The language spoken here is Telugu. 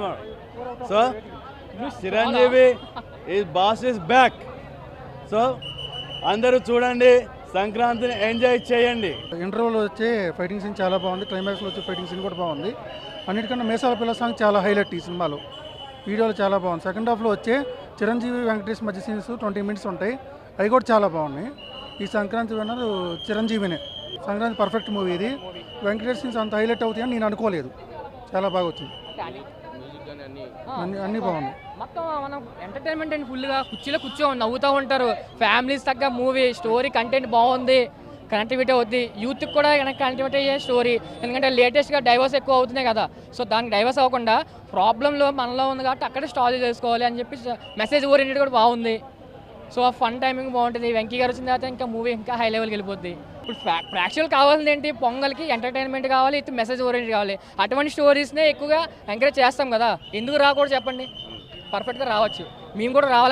So, Chiranjeevi is boss is back. So, అందరూ చూడండి, సంక్రాంతిని ఎంజాయ్ చేయండి. ఇంటర్వ్యూలో వచ్చే ఫైటింగ్ సీన్ చాలా బాగుంది, క్లైమాక్స్లో వచ్చే ఫైటింగ్ సీన్ కూడా బాగుంది. అన్నిటికన్నా మేసాల పిల్ల సాంగ్ చాలా హైలైట్ ఈ సినిమాలో. వీడియోలో చాలా బాగుంది. సెకండ్ హాఫ్లో వచ్చే చిరంజీవి వెంకటేష్ మధ్య సీన్స్ 20 minutes ఉంటాయి, అవి కూడా చాలా బాగున్నాయి. ఈ సంక్రాంతి విన్నర్ చిరంజీవినే. సంక్రాంతి పర్ఫెక్ట్ మూవీ ఇది. వెంకటేష్ సీన్స్ అంత హైలైట్ అవుతాయని నేను అనుకోలేదు. చాలా బాగా వచ్చింది, అన్నీ బాగున్నాయి. మొత్తం మనం ఎంటర్టైన్మెంట్ అండ్ ఫుల్గా కుర్చీలో నవ్వుతూ ఉంటారు. ఫ్యామిలీస్ తగ్గ మూవీ, స్టోరీ కంటెంట్ బాగుంది, కనెక్టివిటీ అవుద్ది. యూత్కి కూడా కనెక్టివిటీ అయ్యే స్టోరీ. ఎందుకంటే లేటెస్ట్గా డైవర్స్ ఎక్కువ అవుతున్నాయి కదా, సో దానికి డైవర్స్ అవ్వకుండా ప్రాబ్లంలో మనలో ఉంది కాబట్టి అక్కడే సాల్వ్ చేసుకోవాలి అని చెప్పి మెసేజ్ ఓరియంటెడ్ కూడా బాగుంది. సో ఫన్ టైమింగ్ బాగుంటుంది. వెంకీ గారు వచ్చిన తర్వాత ఇంకా మూవీ ఇంకా హై లెవెల్కి వెళ్ళిపోద్ది. ఇప్పుడు ప్రేక్షకులు కావాల్సింది ఏంటి? పొంగల్కి ఎంటర్టైన్మెంట్ కావాలి, ఇది మెసేజ్ ఓరియంటెడ్ కావాలి. అటువంటి స్టోరీస్నే ఎక్కువగా ఎంకరేజ్ చేస్తాం కదా, ఎందుకు రాకూడదు చెప్పండి? పర్ఫెక్ట్గా రావచ్చు, మేము కూడా రావాలని